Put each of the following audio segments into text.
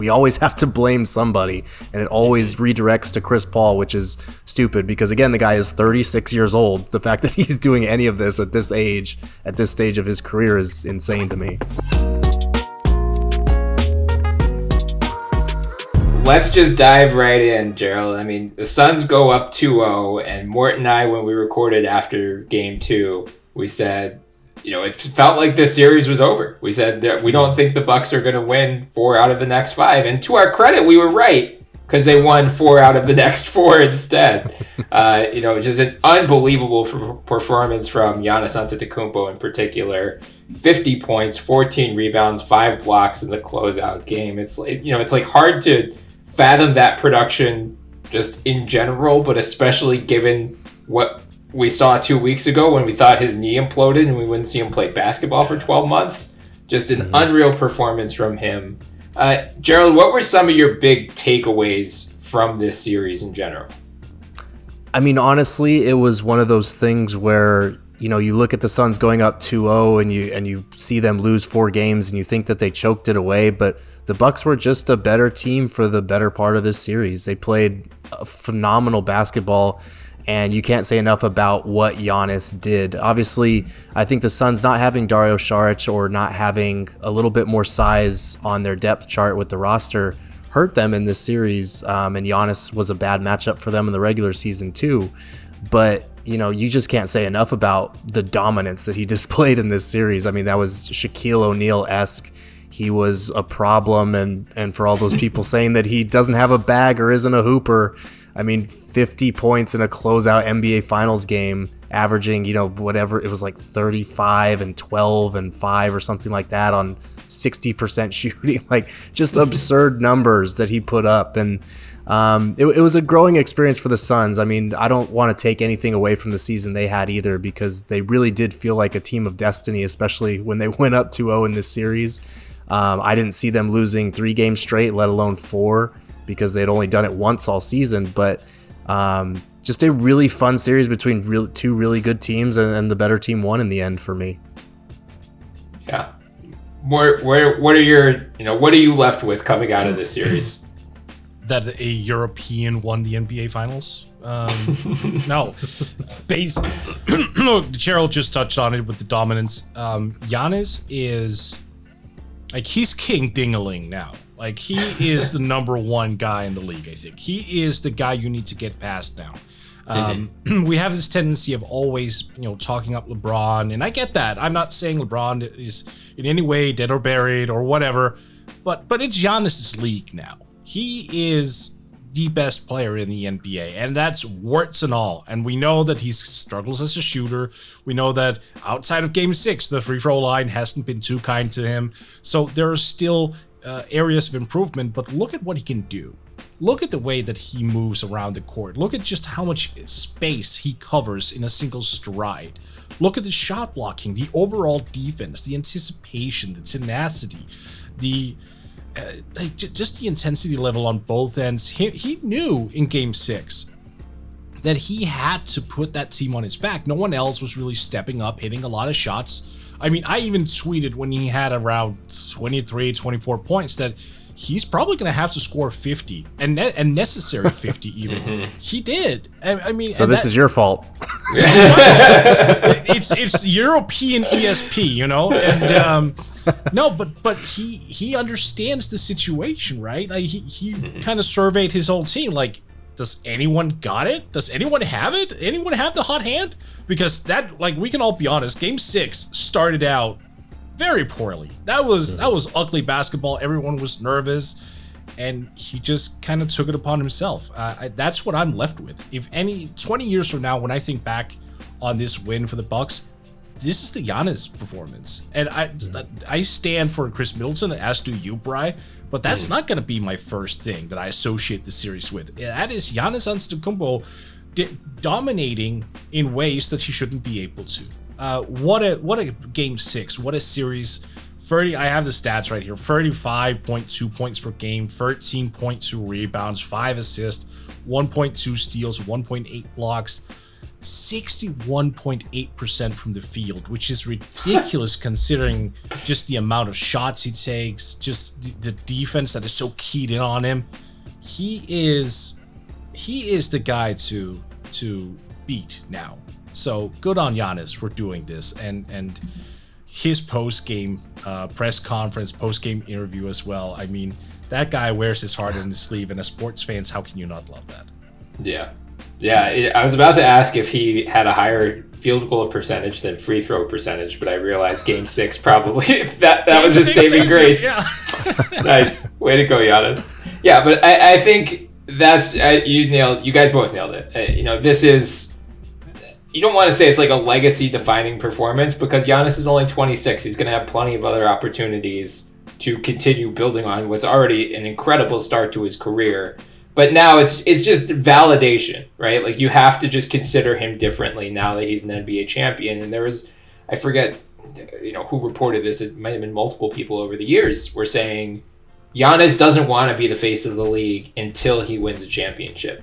We always have to blame somebody, and it always redirects to Chris Paul, which is stupid because, again, the guy is 36 years old. The fact that he's doing any of this at this age, at this stage of his career, is insane to me. Let's just dive right in, Gerald. I mean, the Suns go up 2-0, and Morten and I, when we recorded after Game 2, we said, it felt like this series was over. We said that we don't think the Bucks are going to win 4 out of the next 5. And to our credit, we were right because they won 4 out of the next 4 instead. Just an unbelievable performance from Giannis Antetokounmpo in particular. 50 points, 14 rebounds, 5 blocks in the closeout game. It's like hard to fathom that production just in general, but especially given what we saw 2 weeks ago when we thought his knee imploded and we wouldn't see him play basketball for 12 months. Just an unreal performance from him. Gerald, what were some of your big takeaways from this series in general? I mean, honestly, it was one of those things where, you look at the Suns going up 2-0 and you see them lose 4 games and you think that they choked it away, but the Bucks were just a better team for the better part of this series. They played a phenomenal basketball. And you can't say enough about what Giannis did. Obviously, I think the Suns not having Dario Saric or not having a little bit more size on their depth chart with the roster hurt them in this series. And Giannis was a bad matchup for them in the regular season too. But, you just can't say enough about the dominance that he displayed in this series. I mean, that was Shaquille O'Neal-esque. He was a problem. And for all those people saying that he doesn't have a bag or isn't a hooper, I mean, 50 points in a closeout NBA Finals game, averaging, whatever, it was like 35 and 12 and 5 or something like that on 60% shooting, like just absurd numbers that he put up. And it was a growing experience for the Suns. I mean, I don't want to take anything away from the season they had either because they really did feel like a team of destiny, especially when they went up 2-0 in this series. I didn't see them losing 3 games straight, let alone 4. Because they'd only done it once all season, but just a really fun series between two really good teams, and the better team won in the end for me. Yeah. What are your, what are you left with coming out of this series? That a European won the NBA Finals? No. Gerald just touched on it with the dominance. Giannis is, he's king ding-a-ling now. He is the number 1 guy in the league, I think. He is the guy you need to get past now. We have this tendency of always, talking up LeBron, and I get that. I'm not saying LeBron is in any way dead or buried or whatever, but it's Giannis' league now. He is the best player in the NBA, and that's warts and all. And we know that he struggles as a shooter. We know that outside of Game 6, the free throw line hasn't been too kind to him. So there are still areas of improvement, but look at what he can do. Look at the way that he moves around the court. Look at just how much space he covers in a single stride. Look at the shot blocking, the overall defense, the anticipation, the tenacity, just the intensity level on both ends. He knew in Game 6 that he had to put that team on his back. No one else was really stepping up, hitting a lot of shots. I mean, I even tweeted when he had around 23, 24 points that he's probably going to have to score 50 and necessary 50 even. He did. I mean, so this is your fault. It's European ESP, and no, but he understands the situation, right? He kind of surveyed his whole team. Does anyone got it? Does anyone have it? Anyone have the hot hand? Because that, we can all be honest, Game 6 started out very poorly. That was ugly basketball. Everyone was nervous, and he just kind of took it upon himself. That's what I'm left with. If 20 years from now, when I think back on this win for the Bucks, this is the Giannis performance. And I stand for Chris Middleton, as do you, Bryan. But that's not going to be my first thing that I associate the series with. That is Giannis Antetokounmpo dominating in ways that he shouldn't be able to. What a Game 6. What a series. 30. I have the stats right here. 35.2 points per game, 13.2 rebounds, 5 assists, 1.2 steals, 1.8 blocks. 61.8% from the field, which is ridiculous considering just the amount of shots he takes, just the defense that is so keyed in on him. He is the guy to beat now. So good on Giannis for doing this, and his post-game press conference, post-game interview as well. I mean, that guy wears his heart on his sleeve, and as sports fans, how can you not love that? Yeah. I was about to ask if he had a higher field goal percentage than free throw percentage, but I realized Game 6 probably that was his saving grace. Yeah. Nice. Way to go, Giannis. Yeah, but I think that's you guys both nailed it. This is, you don't want to say it's like a legacy defining performance because Giannis is only 26. He's going to have plenty of other opportunities to continue building on what's already an incredible start to his career. But now it's just validation, right? Like, you have to just consider him differently now that he's an NBA champion. And there was, I forget, who reported this. It might have been multiple people over the years were saying Giannis doesn't want to be the face of the league until he wins a championship.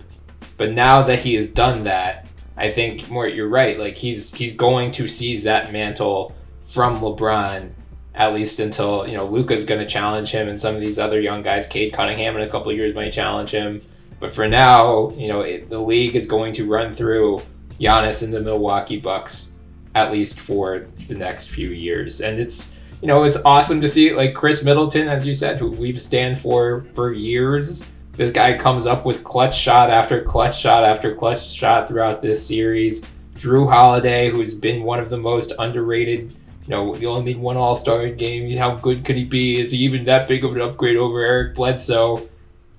But now that he has done that, I think, Mort, you're right. Like, he's going to seize that mantle from LeBron, at least until, Luka's going to challenge him, and some of these other young guys, Cade Cunningham in a couple of years might challenge him. But for now, the league is going to run through Giannis and the Milwaukee Bucks, at least for the next few years. And it's awesome to see, like, Chris Middleton, as you said, who we've stand for years. This guy comes up with clutch shot after clutch shot after clutch shot throughout this series. Drew Holiday, who's been one of the most underrated. You only need one All-Star game. How good could he be? Is he even that big of an upgrade over Eric Bledsoe?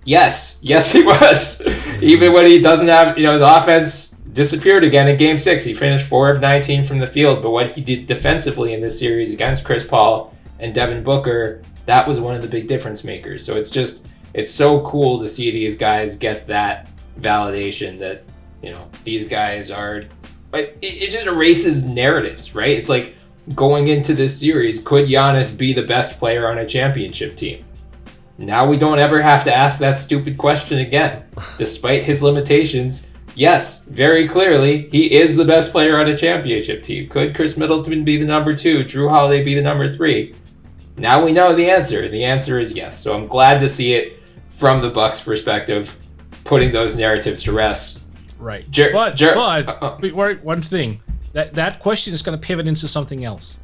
Yes, he was. Even when he doesn't have, his offense disappeared again in Game 6. He finished 4 of 19 from the field, but what he did defensively in this series against Chris Paul and Devin Booker, that was one of the big difference makers. So it's so cool to see these guys get that validation that, these guys are, it just erases narratives, right? It's like, going into this series, could Giannis be the best player on a championship team? Now we don't ever have to ask that stupid question again. Despite his limitations, yes, very clearly, he is the best player on a championship team. Could Chris Middleton be the number 2? Drew Holiday be the number 3? Now we know the answer. The answer is yes. So I'm glad to see it from the Bucks' perspective, putting those narratives to rest. Right. But one thing. That question is going to pivot into something else.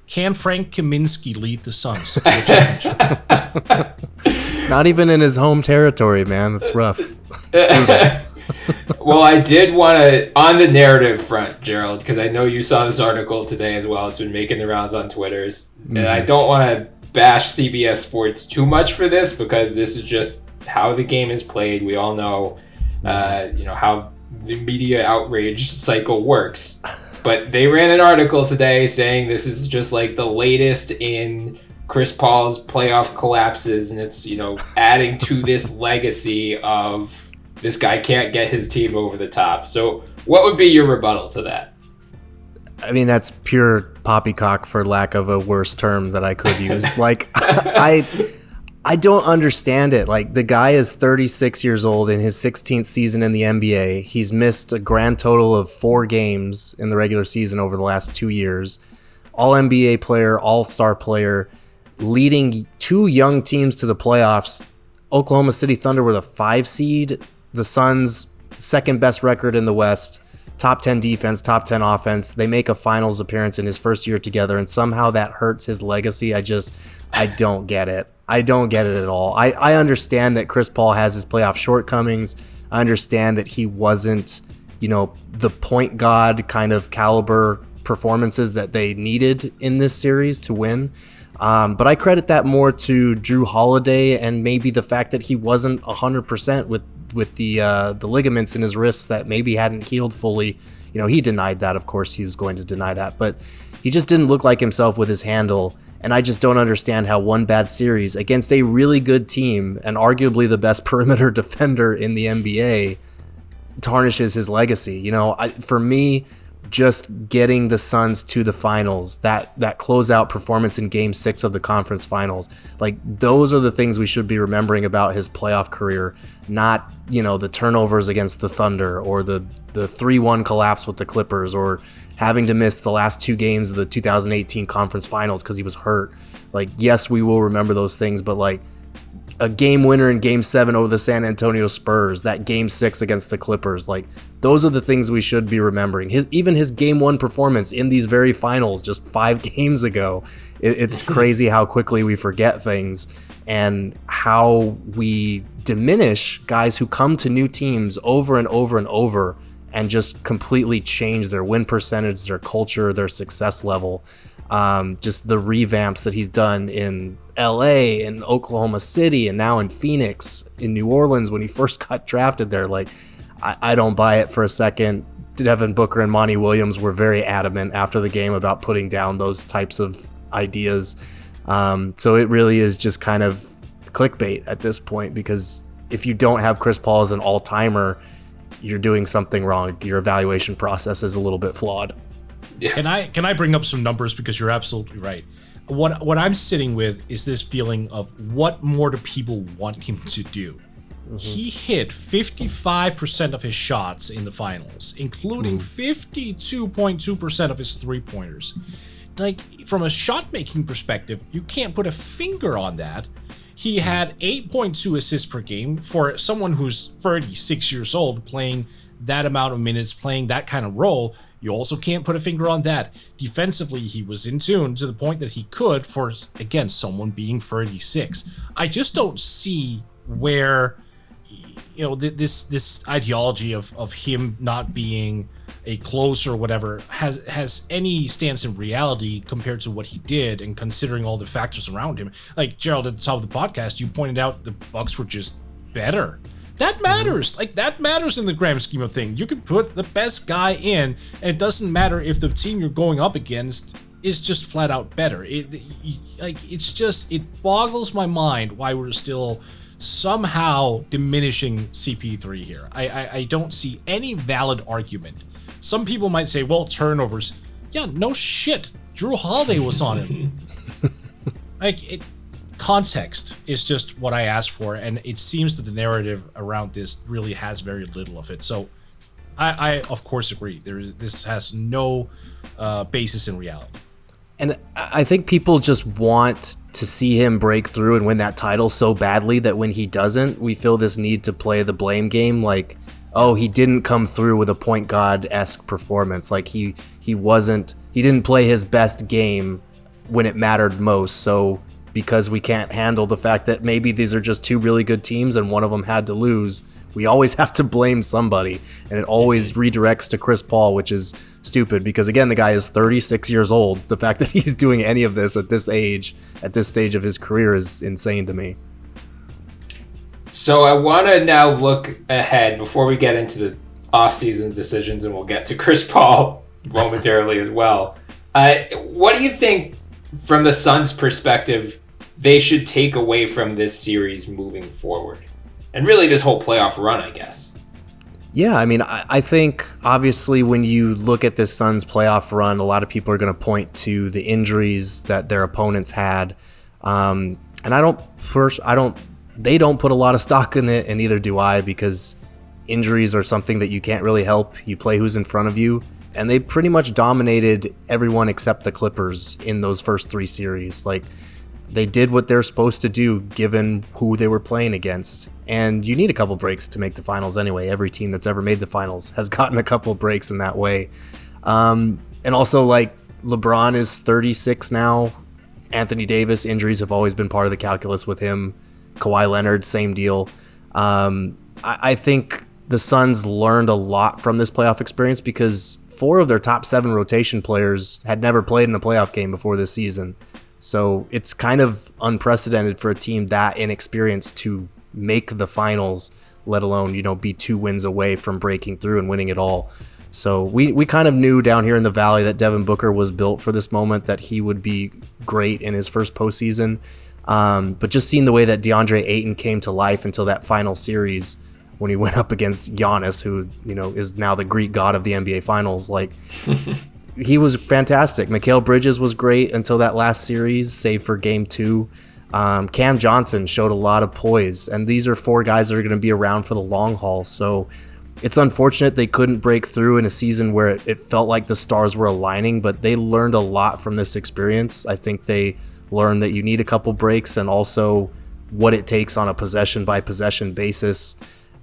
Can Frank Kaminsky lead the Suns to the championship? Not even in his home territory, man. That's rough. It's Well, I did want to, on the narrative front, Gerald, because I know you saw this article today as well. It's been making the rounds on Twitters. And I don't want to bash CBS Sports too much for this, because this is just how the game is played. We all know, how the media outrage cycle works. But they ran an article today saying this is just like the latest in Chris Paul's playoff collapses, and it's, adding to this legacy of this guy can't get his team over the top. So what would be your rebuttal to that? I mean, that's pure poppycock, for lack of a worse term that I could use. Like, I don't understand it. Like, the guy is 36 years old in his 16th season in the NBA. He's missed a grand total of 4 games in the regular season over the last 2 years. All NBA player, all-star player, leading 2 young teams to the playoffs. Oklahoma City Thunder were the 5 seed. The Suns, second best record in the West. Top 10 defense, top 10 offense. They make a finals appearance in his first year together, and somehow that hurts his legacy. I don't get it. I don't get it at all. I understand that Chris Paul has his playoff shortcomings. I understand that he wasn't, the point guard kind of caliber performances that they needed in this series to win. But I credit that more to Drew Holiday, and maybe the fact that he wasn't 100% with the ligaments in his wrists that maybe hadn't healed fully. He denied that. Of course, he was going to deny that, but he just didn't look like himself with his handle. And I just don't understand how one bad series against a really good team and arguably the best perimeter defender in the NBA tarnishes his legacy. For me, just getting the Suns to the finals, that closeout performance in Game 6 of the conference finals, like those are the things we should be remembering about his playoff career, not, the turnovers against the Thunder or the 3-1 collapse with the Clippers or having to miss the last 2 games of the 2018 conference finals because he was hurt. Like, yes, we will remember those things, but like a game winner in Game 7 over the San Antonio Spurs, that Game 6 against the Clippers, like those are the things we should be remembering. Even his Game 1 performance in these very finals just 5 games ago, it's crazy how quickly we forget things and how we diminish guys who come to new teams over and over and over and just completely change their win percentage, their culture, their success level. Just the revamps that he's done in LA, in Oklahoma City, and now in Phoenix, in New Orleans when he first got drafted there. Like, I don't buy it for a second. Devin Booker and Monty Williams were very adamant after the game about putting down those types of ideas. So it really is just kind of clickbait at this point, because if you don't have Chris Paul as an all-timer, you're doing something wrong. Your evaluation process is a little bit flawed. Yeah. Can I bring up some numbers, because you're absolutely right. What I'm sitting with is this feeling of what more do people want him to do? Mm-hmm. He hit 55% of his shots in the finals, including 52.2% of his three-pointers. Like, from a shot-making perspective, you can't put a finger on that. He had 8.2 assists per game for someone who's 36 years old, playing that amount of minutes, playing that kind of role. You also can't put a finger on that. Defensively, he was in tune to the point that he could for, again, someone being 36. I just don't see where, this ideology of him not being a closer or whatever has any stance in reality compared to what he did, and considering all the factors around him. Like, Gerald, at the top of the podcast, you pointed out the Bucks were just better. That matters. Like, that matters in the grand scheme of things. You can put the best guy in, and it doesn't matter if the team you're going up against is just flat out better. It boggles my mind why we're still somehow diminishing CP3 here. I don't see any valid argument. Some people might say, well, turnovers. Yeah, no shit. Drew Holiday was on him. Context is just what I asked for, and it seems that the narrative around this really has very little of it. So I of course agree. This has no basis in reality. And I think people just want to see him break through and win that title so badly that when he doesn't, we feel this need to play the blame game. Like, oh, he didn't come through with a point guard-esque performance. Like, he didn't play his best game when it mattered most. So because we can't handle the fact that maybe these are just 2 really good teams and one of them had to lose, we always have to blame somebody. And it always redirects to Chris Paul, which is stupid because, again, the guy is 36 years old. The fact that he's doing any of this at this age, at this stage of his career, is insane to me. So I want to now look ahead before we get into the offseason decisions, and we'll get to Chris Paul momentarily as well. What do you think, from the Suns' perspective, they should take away from this series moving forward? And really this whole playoff run, I guess. Yeah, I mean, I think obviously when you look at this Suns playoff run, a lot of people are going to point to the injuries that their opponents had. And they don't put a lot of stock in it, and neither do I, because injuries are something that you can't really help. You play who's in front of you. And they pretty much dominated everyone except the Clippers in those first 3 series. Like, they did what they're supposed to do given who they were playing against. And you need a couple breaks to make the finals anyway. Every team that's ever made the finals has gotten a couple breaks in that way. And also, like, LeBron is 36 now. Anthony Davis, injuries have always been part of the calculus with him. Kawhi Leonard, same deal. I think the Suns learned a lot from this playoff experience because 4 of their top 7 rotation players had never played in a playoff game before this season. So it's kind of unprecedented for a team that inexperienced to make the finals, let alone, be 2 wins away from breaking through and winning it all. So we kind of knew down here in the Valley that Devin Booker was built for this moment, that he would be great in his first postseason. But just seeing the way that DeAndre Ayton came to life until that final series, when he went up against Giannis, who, is now the Greek god of the NBA Finals. Like, he was fantastic. Mikal Bridges was great until that last series, save for game 2. Cam Johnson showed a lot of poise, and these are 4 guys that are going to be around for the long haul. So it's unfortunate they couldn't break through in a season where it felt like the stars were aligning, but they learned a lot from this experience. I think they learned that you need a couple breaks, and also what it takes on a possession by possession basis.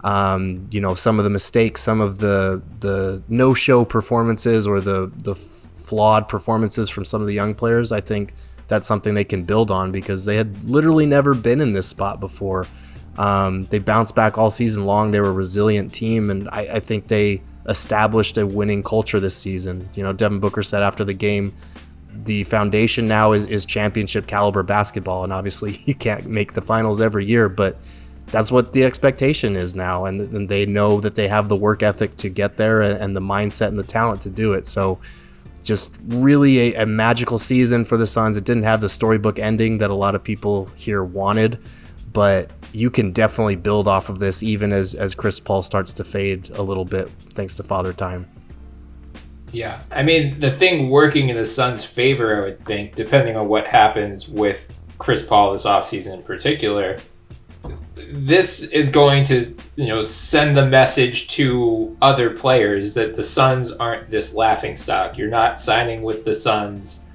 Some of the mistakes, some of the no-show performances, or the flawed performances from some of the young players. I think that's something they can build on, because they had literally never been in this spot before. They bounced back all season long. They were a resilient team, and I think they established a winning culture this season. Devin Booker said after the game, the foundation now is championship caliber basketball, and obviously you can't make the finals every year, but that's what the expectation is now, and they know that they have the work ethic to get there, and the mindset and the talent to do it. So just really a magical season for the Suns. It didn't have the storybook ending that a lot of people here wanted, but you can definitely build off of this, even as Chris Paul starts to fade a little bit thanks to Father Time. Yeah, I mean, the thing working in the Suns' favor, I would think, depending on what happens with Chris Paul this offseason in particular, this is going to, send the message to other players that the Suns aren't this laughingstock. You're not signing with the Suns,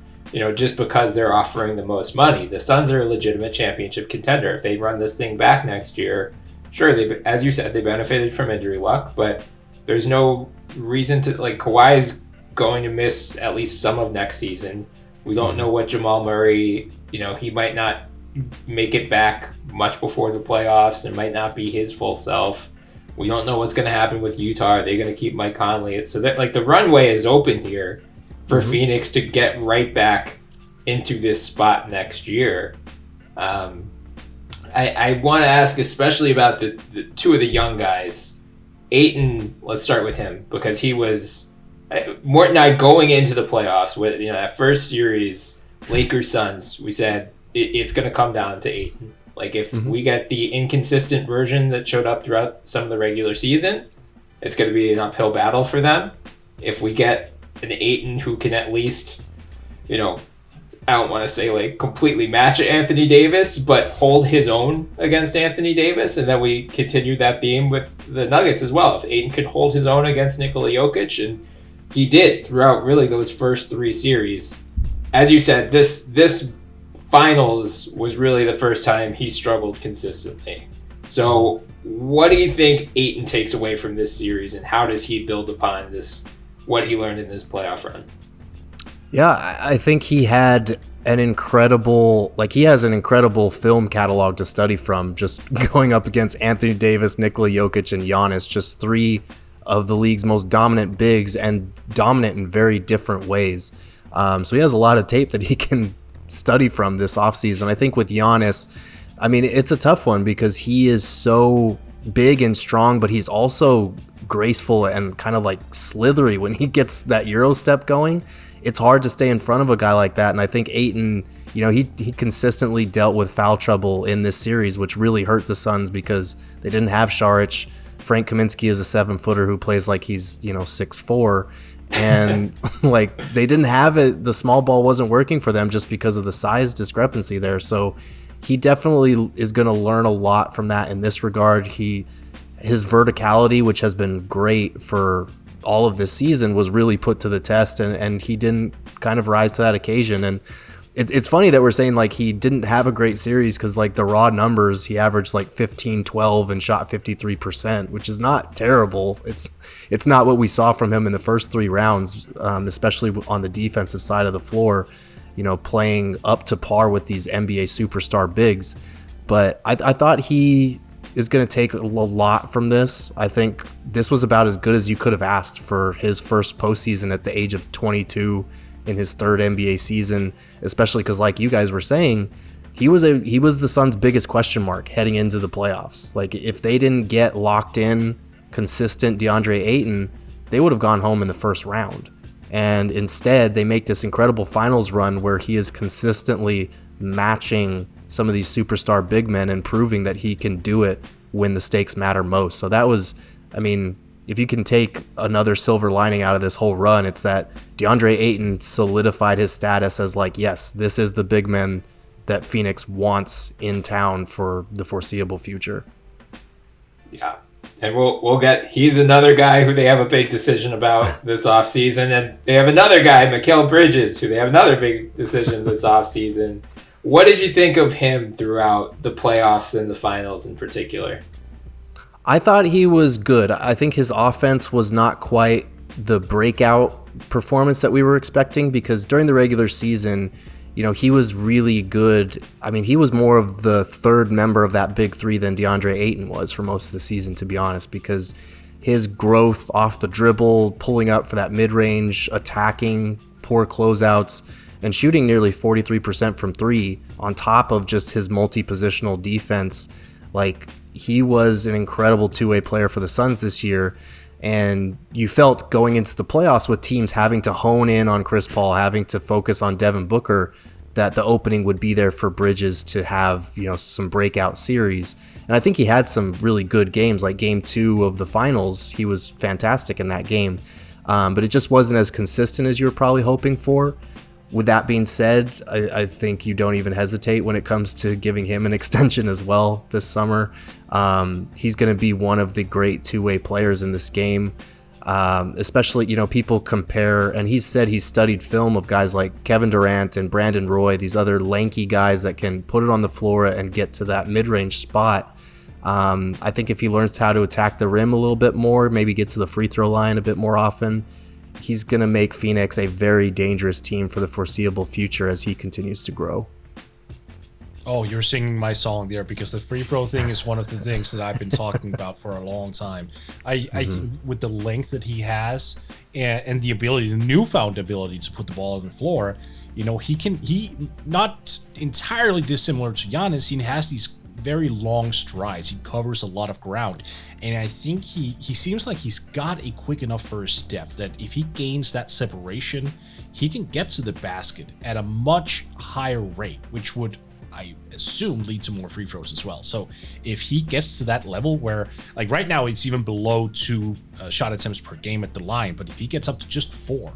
just because they're offering the most money. The Suns are a legitimate championship contender. If they run this thing back next year, sure, as you said, they benefited from injury luck, but there's no reason to, Kawhi is going to miss at least some of next season. We don't know what Jamal Murray, he might not make it back much before the playoffs. It might not be his full self. We don't know what's going to happen with Utah. Are they going to keep Mike Conley? So that the runway is open here for Phoenix to get right back into this spot next year. I want to ask especially about the 2 of the young guys. Ayton, let's start with him, because he was Morten and I going into the playoffs with that first series, Lakers Suns. We said it's going to come down to Ayton. If we get the inconsistent version that showed up throughout some of the regular season, it's going to be an uphill battle for them. If we get an Ayton who can at least, I don't want to say completely match Anthony Davis, but hold his own against Anthony Davis, and then we continue that theme with the Nuggets as well. If Ayton could hold his own against Nikola Jokic, and he did throughout really those first 3 series. As you said, this finals was really the first time he struggled consistently. So what do you think Ayton takes away from this series, and how does he build upon what he learned in this playoff run? Yeah, I think he had an incredible film catalog to study from, just going up against Anthony Davis, Nikola Jokic, and Giannis, just 3 of the league's most dominant bigs, and dominant in very different ways. So he has a lot of tape that he can study from this offseason. I think with Giannis, it's a tough one, because he is so big and strong, but he's also graceful and kind of slithery when he gets that Euro step going. It's hard to stay in front of a guy like that, and I think Ayton, he consistently dealt with foul trouble in this series, which really hurt the Suns because they didn't have Saric. Frank Kaminsky is a 7-footer who plays like he's 6'4", and they didn't have it. The small ball wasn't working for them just because of the size discrepancy there. So he definitely is going to learn a lot from that in this regard. His verticality, which has been great for all of this season, was really put to the test, and he didn't kind of rise to that occasion. And it's funny that we're saying he didn't have a great series, because the raw numbers, he averaged 15-12 and shot 53%, which is not terrible. It's not what we saw from him in the first 3 rounds, especially on the defensive side of the floor, playing up to par with these NBA superstar bigs. But I thought he is going to take a lot from this. I think this was about as good as you could have asked for his first postseason at the age of 22 in his 3rd NBA season, especially because, like you guys were saying, he was the Suns' biggest question mark heading into the playoffs. If they didn't get locked in, consistent DeAndre Ayton, they would have gone home in the first round. And instead, they make this incredible finals run where he is consistently matching some of these superstar big men and proving that he can do it when the stakes matter most. So that was, I mean, if you can take another silver lining out of this whole run, it's that DeAndre Ayton solidified his status as like, yes, this is the big man that Phoenix wants in town for the foreseeable future. Yeah. And we'll get, he's another guy who they have a big decision about this offseason. And they have another guy, Mikal Bridges, who they have another big decision this offseason. What did you think of him throughout the playoffs and the finals in particular? I thought he was good. I think his offense was not quite the breakout performance that we were expecting, because during the regular season, you know, he was really good. I mean, he was more of the third member of that big three than DeAndre Ayton was for most of the season, to be honest, because his growth off the dribble, pulling up for that mid-range, attacking, poor closeouts, and shooting nearly 43% from three on top of just his multi-positional defense. Like, he was an incredible two-way player for the Suns this year. And you felt going into the playoffs with teams having to hone in on Chris Paul, having to focus on Devin Booker, that the opening would be there for Bridges to have, you know, some breakout series. And I think he had some really good games, like game 2 of the finals. He was fantastic in that game. But it just wasn't as consistent as you were probably hoping for. With that being said, I think you don't even hesitate when it comes to giving him an extension as well this summer. He's going to be one of the great two-way players in this game, especially, you know, people compare, and he said he studied film of guys like Kevin Durant and Brandon Roy, these other lanky guys that can put it on the floor and get to that mid-range spot. I think if he learns how to attack the rim a little bit more, maybe get to the free throw line a bit more often, he's going to make Phoenix a very dangerous team for the foreseeable future as he continues to grow. Oh, you're singing my song there, because the free throw thing is one of the things that I've been talking about for a long time. I think with the length that he has and the ability, the newfound ability to put the ball on the floor, you know, he not entirely dissimilar to Giannis, he has these very long strides. He covers a lot of ground. And I think he seems like he's got a quick enough first step that if he gains that separation, he can get to the basket at a much higher rate, which would, I assume, lead to more free throws as well. So if he gets to that level where, like right now, it's even below 2 shot attempts per game at the line, but if he gets up to just 4,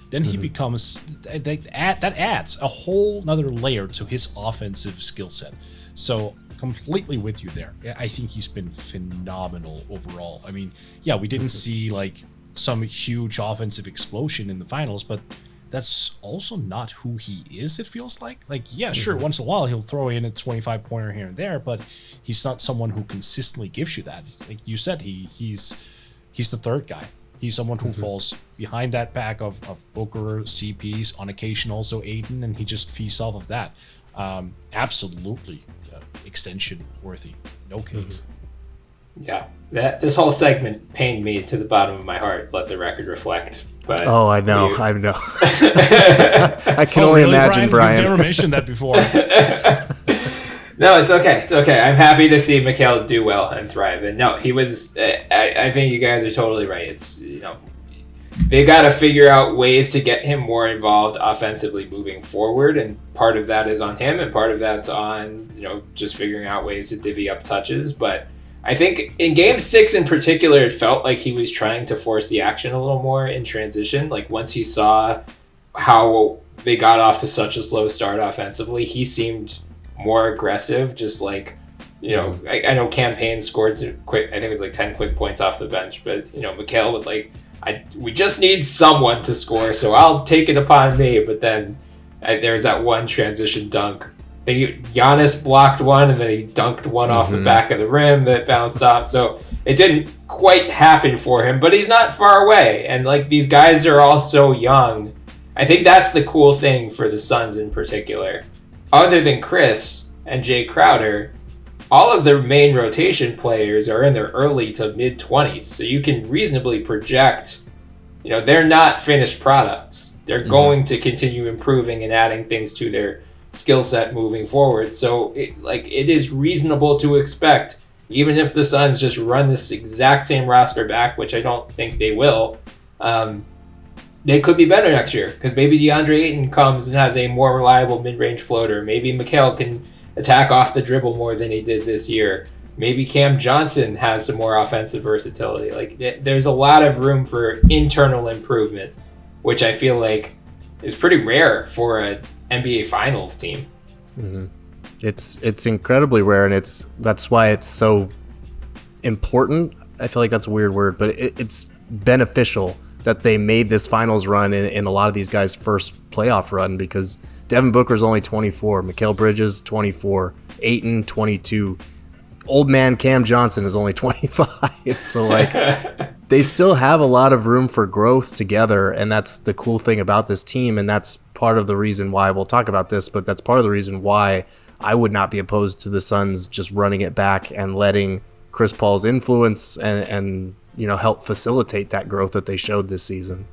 then he becomes, that adds a whole nother layer to his offensive skill set. So completely with you there. I think he's been phenomenal overall. I mean, yeah, we didn't see like some huge offensive explosion in the finals, but that's also not who he is, it feels like. Like, yeah, sure, once in a while he'll throw in a 25-pointer here and there, but he's not someone who consistently gives you that. Like you said, he's the third guy. He's someone who falls behind that pack of Booker, CPs, on occasion also Ayton, and he just feasts off of that. Absolutely extension worthy, no case. Yeah, this whole segment pained me to the bottom of my heart, let the record reflect. But I know. I can only imagine, Bryan. You've never mentioned that before. No, it's okay. It's okay. I'm happy to see Mikal do well and thrive. And no, he was. I think you guys are totally right. It's, you know, they got to figure out ways to get him more involved offensively moving forward, and part of that is on him, and part of that's on, you know, just figuring out ways to divvy up touches. But I think in Game 6 in particular, it felt like he was trying to force the action a little more in transition. Like once he saw how they got off to such a slow start offensively, he seemed more aggressive. Just like, you know, I know Campaign scored quick. I think it was like 10 quick points off the bench, but you know, Mikal was like, we just need someone to score, so I'll take it upon me. But then there's that one transition dunk. Giannis blocked one, and then he dunked one off the back of the rim that bounced off. So it didn't quite happen for him, but he's not far away. And like, these guys are all so young. I think that's the cool thing for the Suns in particular. Other than Chris and Jay Crowder, all of their main rotation players are in their early to mid-20s. So you can reasonably project, you know, they're not finished products. They're going to continue improving and adding things to their skill set moving forward. So it is reasonable to expect, even if the Suns just run this exact same roster back, which I don't think they will, they could be better next year, because maybe DeAndre Ayton comes and has a more reliable mid-range floater. Maybe Mikal can attack off the dribble more than he did this year. Maybe Cam Johnson has some more offensive versatility. Like, there's a lot of room for internal improvement, which I feel like is pretty rare for an NBA Finals team. Mm-hmm. It's incredibly rare, and that's why it's so important. I feel like that's a weird word, but it's beneficial that they made this finals run in a lot of these guys' first playoff run, because Devin Booker's only 24, Mikal Bridges 24, Ayton 22, old man Cam Johnson is only 25. So like they still have a lot of room for growth together, and that's the cool thing about this team, and that's part of the reason why we'll talk about this, but that's part of the reason why I would not be opposed to the Suns just running it back and letting Chris Paul's influence and help facilitate that growth that they showed this season.